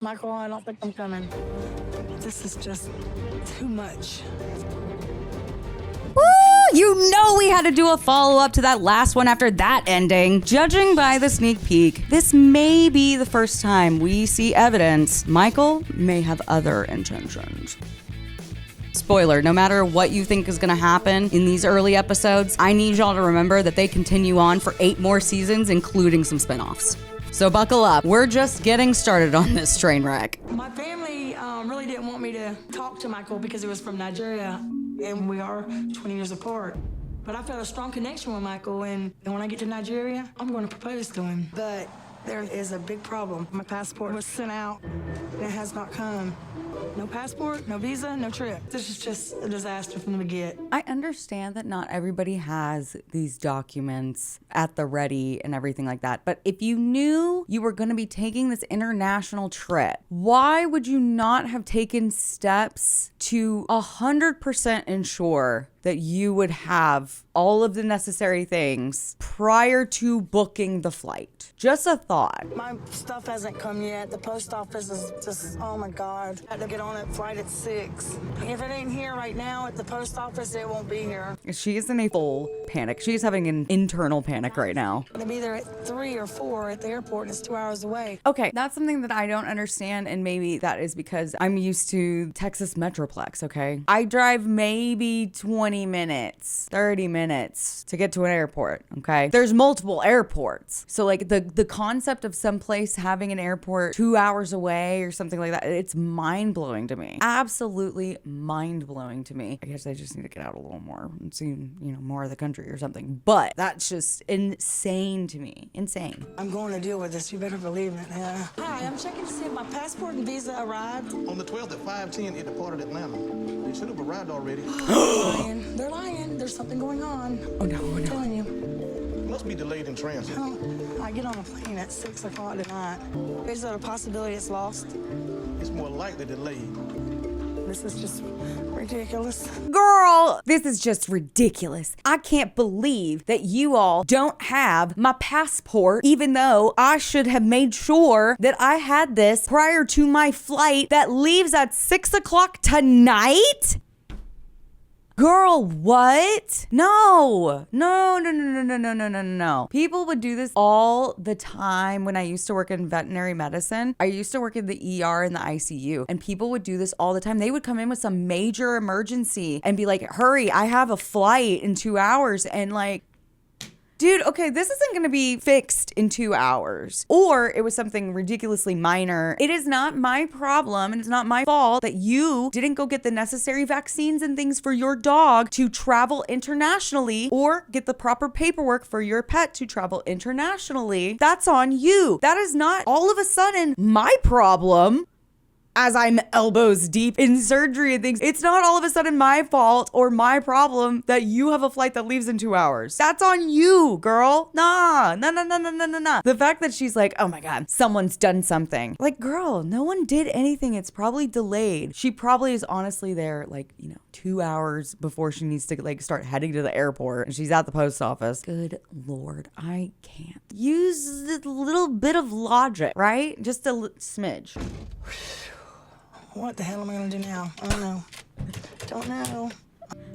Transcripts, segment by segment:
Michael, I don't think I'm coming. This is just too much. Woo! You know we had to do a follow-up to that last one after that ending. Judging by the sneak peek, this may be the first time we see evidence Michael may have other intentions. Spoiler, no matter what you think is gonna happen in these early episodes, I need y'all to remember that they continue on for 8 more seasons, including some spinoffs. So buckle up, we're just getting started on this train wreck. My family really didn't want me to talk to Michael because he was from Nigeria, and we are 20 years apart. But I felt a strong connection with Michael, and when I get to Nigeria, I'm going to propose to him. But there is a big problem. My passport was sent out, and it has not come. No passport, no visa, no trip. This is just a disaster for me to get. I understand that not everybody has these documents at the ready and everything like that, but if you knew you were going to be taking this international trip, why would you not have taken steps to 100% ensure that you would have all of the necessary things prior to booking the flight? Just a thought. My stuff hasn't come yet. The post office is just, oh my God. I had to get on that flight at 6. If it ain't here right now at the post office, it won't be here. She is in a full panic. She's having an internal panic right now. I'm gonna be there at 3 or 4 at the airport, and it's 2 hours away. Okay, that's something that I don't understand, and maybe that is because I'm used to Texas Metroplex, okay? I drive maybe 20 minutes, 30 minutes to get to an airport, okay? There's multiple airports. So like the concept of some place having an airport 2 hours away or something like that, it's mind-blowing to me. Absolutely mind-blowing to me. I guess I just need to get out a little more and see, more of the country or something. But that's just insane to me. Insane. I'm going to deal with this. You better believe it. Yeah. Hi, I'm checking to see if my passport and visa arrived. On the 12th at 5:10, it departed Atlanta. They should have arrived already. They're lying. There's something going on. Oh no, I'm telling you. Must be delayed in transit. Oh, I get on a plane at 6 o'clock tonight. Is there a possibility it's lost? It's more likely delayed. This is just ridiculous. Girl, this is just ridiculous. I can't believe that you all don't have my passport, even though I should have made sure that I had this prior to my flight that leaves at 6 o'clock tonight. Girl, what? No. People would do this all the time when I used to work in veterinary medicine. I used to work in the ER and the ICU, and people would do this all the time. They would come in with some major emergency and be like, hurry, I have a flight in 2 hours. And like, dude, okay, this isn't gonna be fixed in 2 hours. Or it was something ridiculously minor. It is not my problem and it's not my fault that you didn't go get the necessary vaccines and things for your dog to travel internationally or get the proper paperwork for your pet to travel internationally. That's on you. That is not all of a sudden my problem. As I'm elbows deep in surgery and things, it's not all of a sudden my fault or my problem that you have a flight that leaves in 2 hours. That's on you, girl. Nah. The fact that she's like, oh my God, someone's done something. Like, girl, no one did anything. It's probably delayed. She probably is honestly there, 2 hours before she needs to start heading to the airport, and she's at the post office. Good Lord, I can't. Use a little bit of logic, right? Just a smidge. What the hell am I gonna do now? I don't know.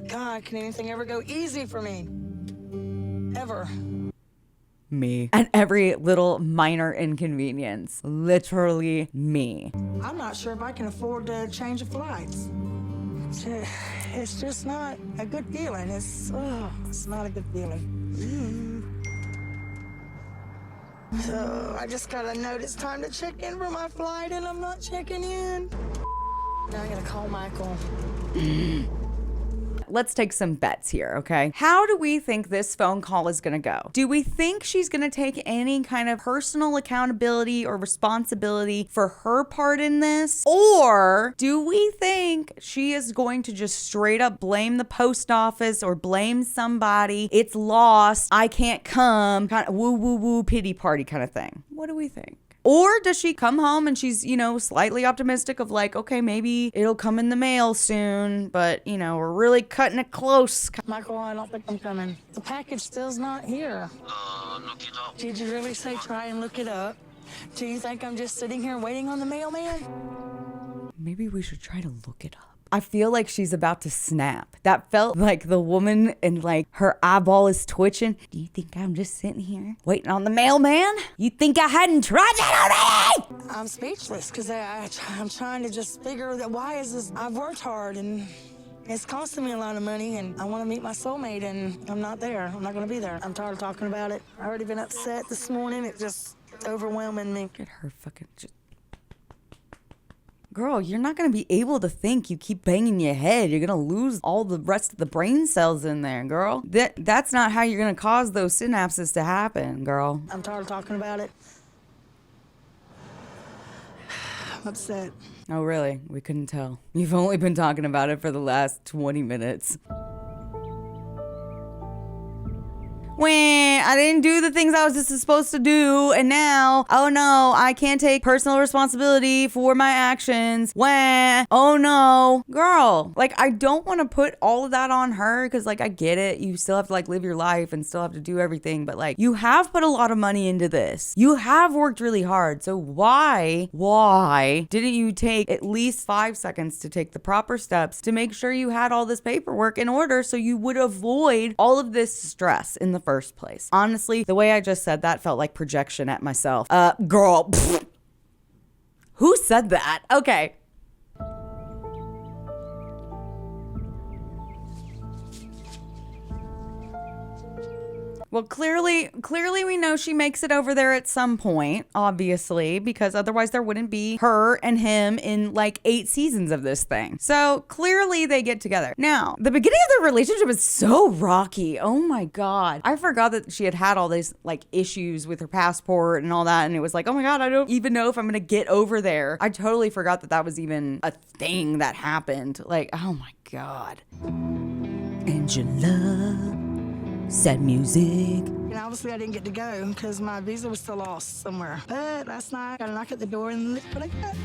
God, can anything ever go easy for me? Ever. Me. And every little minor inconvenience. Literally me. I'm not sure if I can afford to change the flights. It's just not a good feeling. It's not a good feeling. So I just got a note it's time to check in for my flight, and I'm not checking in. Now I gotta call Michael. Let's take some bets here, okay? How do we think this phone call is gonna go? Do we think she's gonna take any kind of personal accountability or responsibility for her part in this? Or do we think she is going to just straight up blame the post office or blame somebody? It's lost, I can't come, kind of woo, pity party kind of thing. What do we think? Or does she come home and she's, slightly optimistic of okay, maybe it'll come in the mail soon, but, we're really cutting it close. Michael, I don't think I'm coming. The package still's not here. Look it up. Did you really say try and look it up? Do you think I'm just sitting here waiting on the mailman? Maybe we should try to look it up. I feel like she's about to snap. That felt like the woman and like her eyeball is twitching. Do you think I'm just sitting here waiting on the mailman? You think I hadn't tried that already? I'm speechless because I'm trying to just figure that why is this? I've worked hard and it's costing me a lot of money and I want to meet my soulmate and I'm not there. I'm not going to be there. I'm tired of talking about it. I've already been upset this morning. It's just overwhelming me. Get her fucking... Girl, you're not going to be able to think. You keep banging your head. You're going to lose all the rest of the brain cells in there, girl. That's not how you're going to cause those synapses to happen, girl. I'm tired of talking about it. I'm upset. Oh, really? We couldn't tell. You've only been talking about it for the last 20 minutes. When I didn't do the things I was just supposed to do, and now, oh no, I can't take personal responsibility for my actions. When, oh no, girl, like I don't want to put all of that on her because like I get it, you still have to like live your life and still have to do everything, but like you have put a lot of money into this. You have worked really hard, so why didn't you take at least 5 seconds to take the proper steps to make sure you had all this paperwork in order so you would avoid all of this stress in the first place? Honestly, the way I just said that felt like projection at myself. Girl, pfft. Who said that? Okay. Well, clearly we know she makes it over there at some point, obviously, because otherwise there wouldn't be her and him in like 8 seasons of this thing. So clearly they get together. Now, the beginning of their relationship is so rocky. Oh my God. I forgot that she had all these like issues with her passport and all that. And it was like, oh my God, I don't even know if I'm going to get over there. I totally forgot that was even a thing that happened. Like, oh my God. Angela. Sad music. And obviously I didn't get to go because my visa was still lost somewhere. But last night I got a knock at the door and look what I got.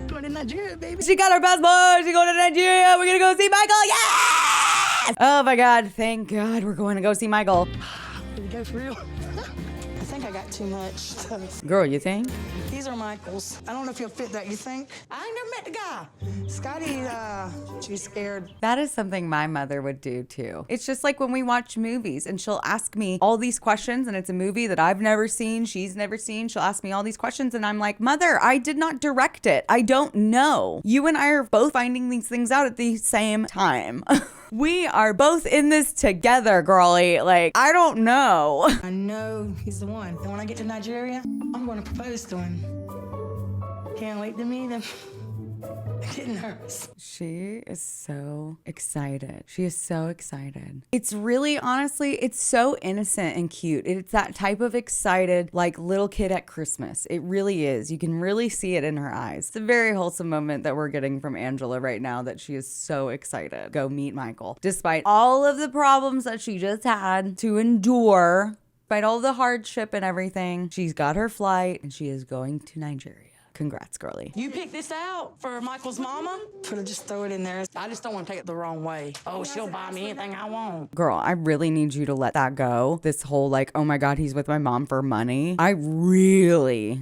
Going to Nigeria, baby. She got her passport. She's going to Nigeria. We're going to go see Michael. Yes! Oh my God. Thank God we're going to go see Michael. Did we go for real? I think I got too much stuff. Girl, you think? These are Michael's. I don't know if he'll fit that. You think? I ain't never met the guy. Scotty, she's scared. That is something my mother would do too. It's just like when we watch movies and she'll ask me all these questions and it's a movie that I've never seen, she's never seen. She'll ask me all these questions and I'm like, Mother, I did not direct it. I don't know. You and I are both finding these things out at the same time. We are both in this together, girlie. Like, I don't know. I know he's the one. And when I get to Nigeria, I'm going to propose to him. Can't wait to meet him. I'm getting nervous. She is so excited. She is so excited. It's really, honestly, it's so innocent and cute. It's that type of excited, like little kid at Christmas. It really is. You can really see it in her eyes. It's a very wholesome moment that we're getting from Angela right now that she is so excited. Go meet Michael. Despite all of the problems that she just had to endure, despite all the hardship and everything, she's got her flight and she is going to Nigeria. Congrats, girlie. You picked this out for Michael's mama? Could have just throw it in there. I just don't want to take it the wrong way. Oh, she'll buy me anything I want. Girl, I really need you to let that go. This whole like, oh my God, he's with my mom for money. I really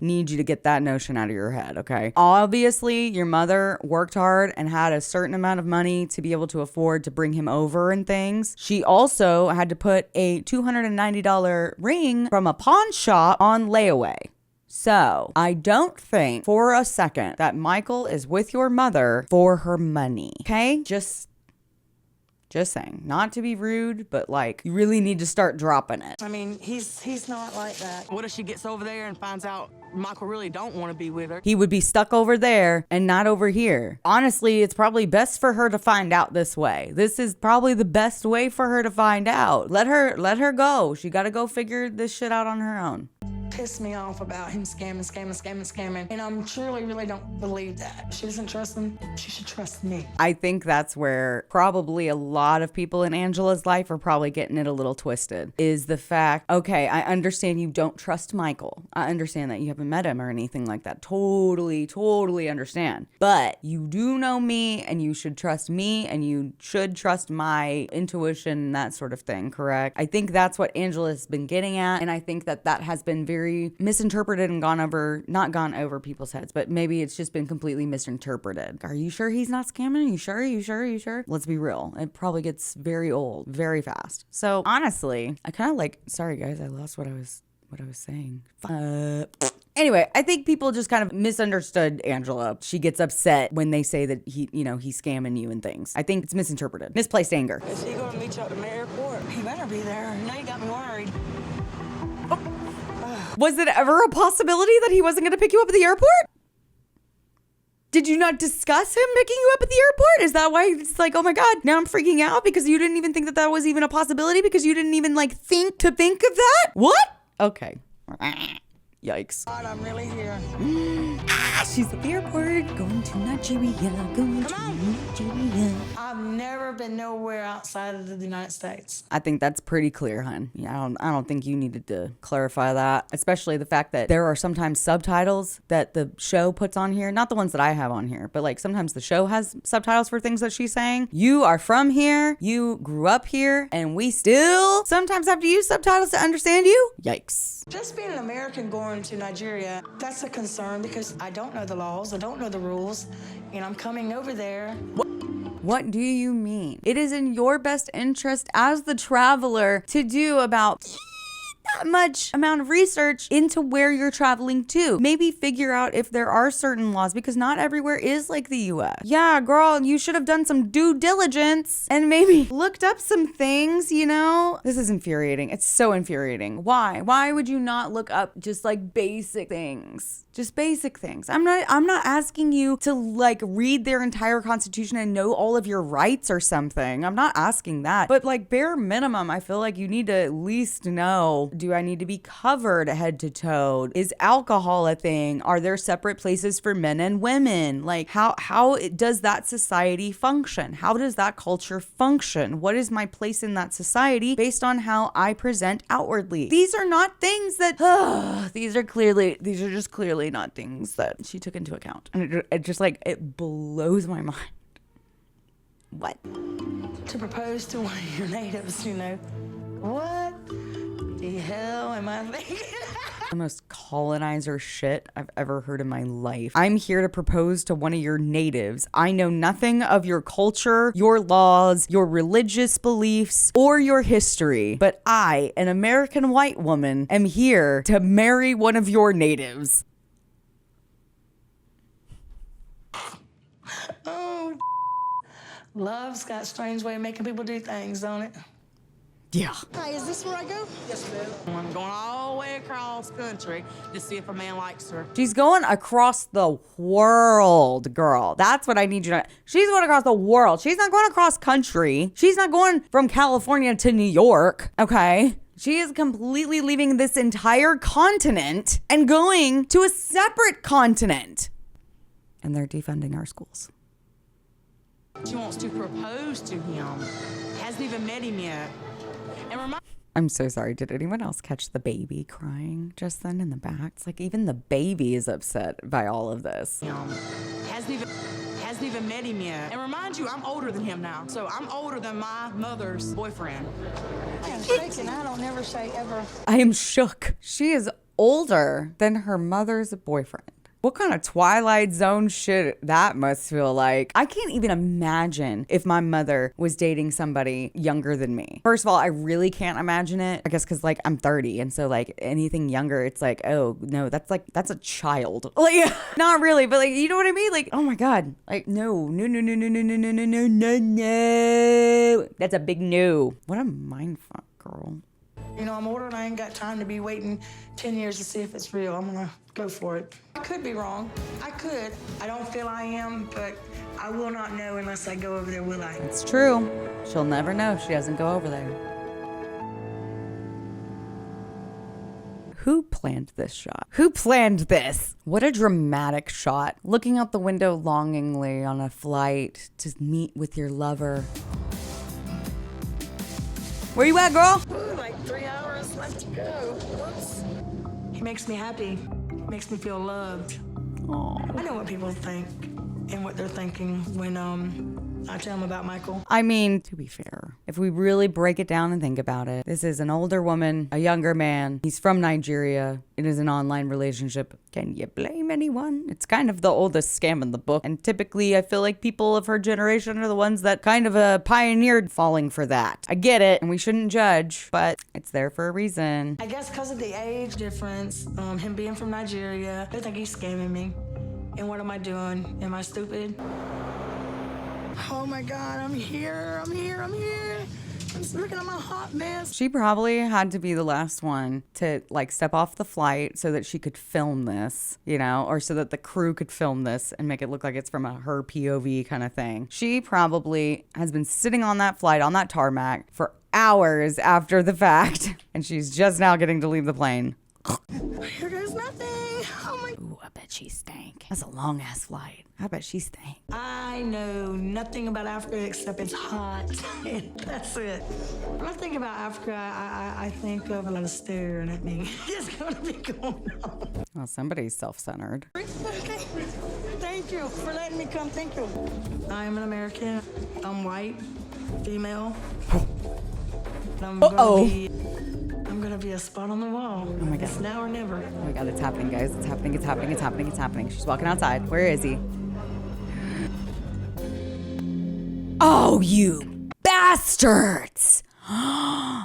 need you to get that notion out of your head, okay? Obviously, your mother worked hard and had a certain amount of money to be able to afford to bring him over and things. She also had to put a $290 ring from a pawn shop on layaway. So, I don't think for a second that Michael is with your mother for her money, okay? Just saying. Not to be rude, but like, you really need to start dropping it. I mean, he's not like that. What if she gets over there and finds out Michael really don't want to be with her? He would be stuck over there and not over here. Honestly, it's probably best for her to find out this way. This is probably the best way for her to find out. Let her go. She got to go figure this shit out on her own. pissed me off about him scamming. And I'm truly really don't believe that. She doesn't trust him. She should trust me. I think that's where probably a lot of people in Angela's life are probably getting it a little twisted, is the fact, okay, I understand you don't trust Michael. I understand that you haven't met him or anything like that. Totally understand. But you do know me, and you should trust me, and you should trust my intuition, that sort of thing, correct? I think that's what Angela's been getting at, and I think that that has been very misinterpreted and not gone over people's heads, but maybe it's just been completely misinterpreted. Are you sure he's not scamming? Are you sure? Let's be real. It probably gets very old very fast. So honestly, I kind of sorry guys, I lost what I was saying. Anyway, I think people just kind of misunderstood Angela. She gets upset when they say that he's scamming you and things. I think it's misinterpreted. Misplaced anger. Is he going to meet you at the airport? He better be there. Now you got me worried. Was it ever a possibility that he wasn't going to pick you up at the airport? Did you not discuss him picking you up at the airport? Is that why it's like, oh my God, now I'm freaking out because you didn't even think that was even a possibility, because you didn't even think of that? What? Okay. Yikes. God, I'm really here. She's at the airport, going to Nigeria, Nigeria. I've never been nowhere outside of the United States. I think that's pretty clear, hun. Yeah, I don't think you needed to clarify that, especially the fact that there are sometimes subtitles that the show puts on here. Not the ones that I have on here, but sometimes the show has subtitles for things that she's saying. You are from here, you grew up here, and we still sometimes have to use subtitles to understand you? Yikes. Just being an American going to Nigeria, that's a concern because I don't know the laws, I don't know the rules, and I'm coming over there. What do you mean? It is in your best interest as the traveler to do about that much amount of research into where you're traveling to. Maybe figure out if there are certain laws, because not everywhere is like the US. Yeah, girl, you should have done some due diligence and maybe looked up some things, This is infuriating. It's so infuriating. Why? Why would you not look up just basic things? Just basic things. I'm not asking you to read their entire constitution and know all of your rights or something. I'm not asking that. But bare minimum, I feel like you need to at least know, do I need to be covered head to toe? Is alcohol a thing? Are there separate places for men and women? How does that society function? How does that culture function? What is my place in that society based on how I present outwardly? These are not things that, these are just clearly not things that she took into account. And it blows my mind. What? To propose to one of your natives, What the hell am I thinking? The most colonizer shit I've ever heard in my life. I'm here to propose to one of your natives. I know nothing of your culture, your laws, your religious beliefs, or your history, but I, an American white woman, am here to marry one of your natives. Oh, love's got a strange way of making people do things, don't it? Yeah. Hi, is this where I go? Yes, ma'am. I'm going all the way across country to see if a man likes her. She's going across the world, girl. That's what I need you to know. She's going across the world. She's not going across country. She's not going from California to New York, okay? She is completely leaving this entire continent and going to a separate continent. And they're defunding our schools. She wants to propose to him. Hasn't even met him yet. I'm so sorry. Did anyone else catch the baby crying just then in the back? It's even the baby is upset by all of this. Hasn't even met him yet. And remind you, I'm older than him now. So I'm older than my mother's boyfriend. I am shaking. I don't never say ever. I am shook. She is older than her mother's boyfriend. What kind of Twilight Zone shit that must feel like? I can't even imagine if my mother was dating somebody younger than me. First of all, I really can't imagine it. I guess because I'm 30, and so anything younger, it's oh no, that's a child. Not really, but you know what I mean? Oh my God, no. That's a big no. What a mindfuck, girl. I'm older and I ain't got time to be waiting 10 years to see if it's real. I'm gonna go for it. I could be wrong. I could. I don't feel I am, but I will not know unless I go over there, will I? It's true. She'll never know if she doesn't go over there. Who planned this shot? Who planned this? What a dramatic shot. Looking out the window longingly on a flight to meet with your lover. Where you at, girl? Ooh, like 3 hours left to go. Whoops. He makes me happy. Makes me feel loved. Aww. I know what people think and what they're thinking when I tell them about Michael. I mean, to be fair, if we really break it down and think about it, this is an older woman, a younger man. He's from Nigeria. It is an online relationship. Can you blame anyone? It's kind of the oldest scam in the book. And typically, I feel like people of her generation are the ones that kind of pioneered falling for that. I get it, and we shouldn't judge, but it's there for a reason. I guess because of the age difference, him being from Nigeria, I think he's scamming me. And what am I doing? Am I stupid? Oh my God, I'm here. I'm just looking at my hot mess. She probably had to be the last one to like step off the flight so that she could film this, you know, or so that the crew could film this and make it look like it's from her POV kind of thing. She probably has been sitting on that flight, on that tarmac for hours after the fact, and she's just now getting to leave the plane. Here goes nothing. Oh my. Ooh, I bet she stank. That's a long ass flight. I bet she stank. I know nothing about Africa except it's hot. And that's it. When I think about Africa, I think of a lot of staring at me. It's gonna be going on. Well, somebody's self-centered. Okay. Thank you for letting me come. Thank you. I'm an American. I'm white, female. I'm gonna be a spot on the wall. Oh my God. It's now or never. Oh my God, it's happening, guys. It's happening, it's happening, it's happening, it's happening. She's walking outside. Where is he? Oh, you bastards!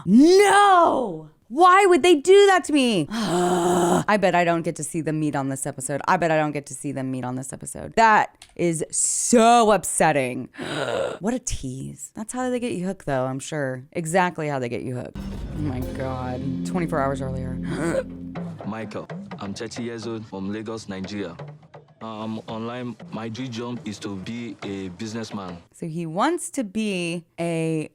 No! Why would they do that to me? I bet I don't get to see them meet on this episode. That is so upsetting. What a tease. That's how they get you hooked, though, I'm sure. Exactly how they get you hooked. Oh my God. 24 hours earlier. Michael, I'm 30 years old from Lagos, Nigeria. Online, my dream job is to be a businessman. So he wants to be a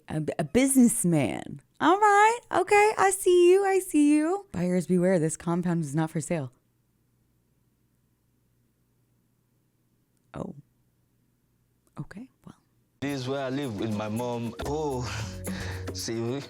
businessman. All right. Okay. I see you. Buyers beware. This compound is not for sale. Oh. Okay. Well. This is where I live with my mom. Oh, see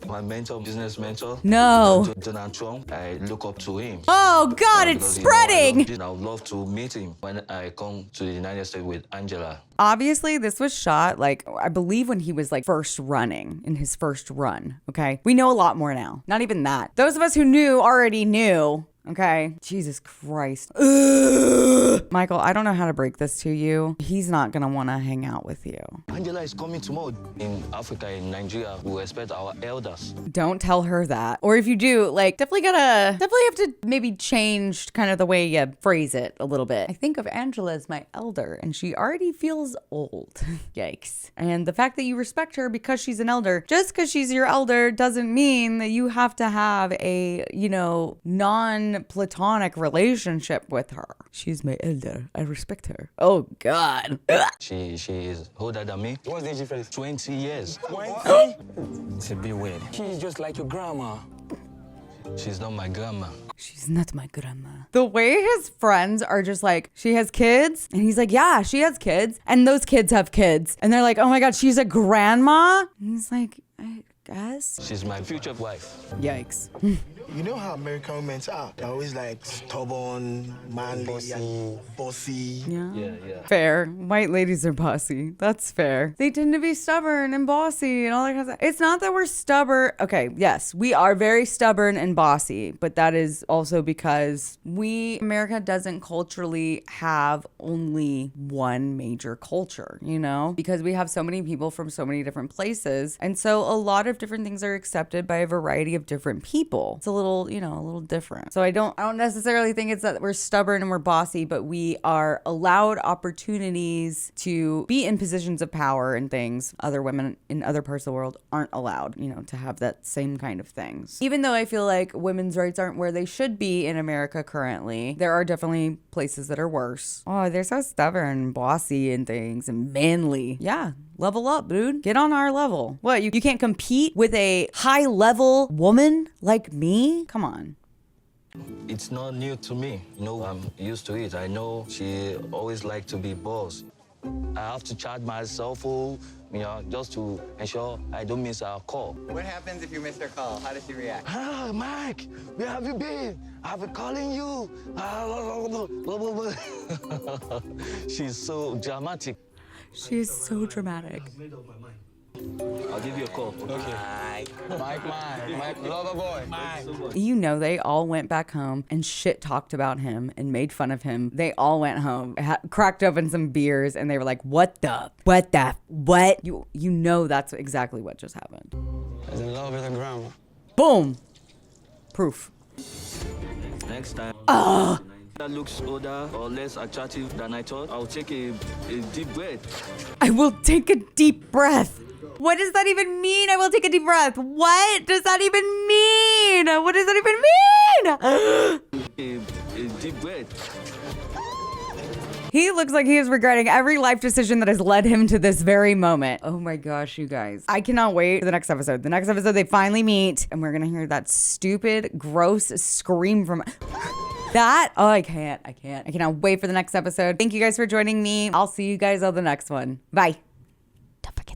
my mentor, business mentor. No. Donald Trump. I look up to him. Oh God, it's Because, spreading. I would love to meet him when I come to the United States with Angela. Obviously, this was shot, like, I believe when he was, like, first running, in his first run, okay? We know a lot more now. Not even that. Those of us who knew already knew, okay? Jesus Christ. Ugh. Michael, I don't know how to break this to you. He's not gonna wanna hang out with you. Angela is coming tomorrow. In Africa, in Nigeria, we respect our elders. Don't tell her that. Or if you do, like, definitely have to maybe change kind of the way you phrase it a little bit. I think of Angela as my elder, and she already feels old. Yikes. And the fact that you respect her because she's an elder, just because she's your elder doesn't mean that you have to have a, non-platonic relationship with her. She's my elder. I respect her. Oh, God. She is older than me. What's the difference? 20 years. 20? It's a bit weird. She's just like your grandma. She's not my grandma. She's not my grandma. The way his friends are just like, she has kids? And he's like, yeah, she has kids. And those kids have kids. And they're like, oh my God, she's a grandma? And he's like, I guess. She's my future wife. Yikes. You know how American women are? They're always like stubborn, manly, and bossy. Yeah. Fair. White ladies are bossy. That's fair. They tend to be stubborn and bossy and all that kind of stuff. It's not that we're stubborn. Okay, yes, we are very stubborn and bossy, but that is also because America doesn't culturally have only one major culture, because we have so many people from so many different places. And so a lot of different things are accepted by a variety of different people. It's a little different. So I don't necessarily think it's that we're stubborn and we're bossy, but we are allowed opportunities to be in positions of power and things other women in other parts of the world aren't allowed, to have that same kind of things. Even though I feel like women's rights aren't where they should be in America currently, there are definitely places that are worse. Oh, they're so stubborn and bossy and things and manly. Yeah. Level up, dude. Get on our level. What, you can't compete with a high level woman like me? Come on. It's not new to me. You know, I'm used to it. I know she always liked to be boss. I have to charge my cell phone, you know, just to ensure I don't miss our call. What happens if you miss her call? How does she react? Ah, Mike, where have you been? I've been calling you. She's so dramatic. She is so dramatic. I'll give you a call. Okay. Mike, lover boy. You know, they all went back home and shit talked about him and made fun of him. They all went home, cracked open some beers, and they were like, what? You know that's exactly what just happened. He's in love with her grandma. Boom. Proof. Next time. That looks older or less attractive than I thought, I'll take a deep breath. I will take a deep breath. What does that even mean? I will take a deep breath. What does that even mean? What does that even mean? A deep breath. He looks like he is regretting every life decision that has led him to this very moment. Oh my gosh, you guys. I cannot wait for the next episode. The next episode, they finally meet, and we're going to hear that stupid, gross scream from... that. Oh, I cannot wait for the next episode. Thank you guys for joining me. I'll see you guys on the next one. Bye. Don't forget.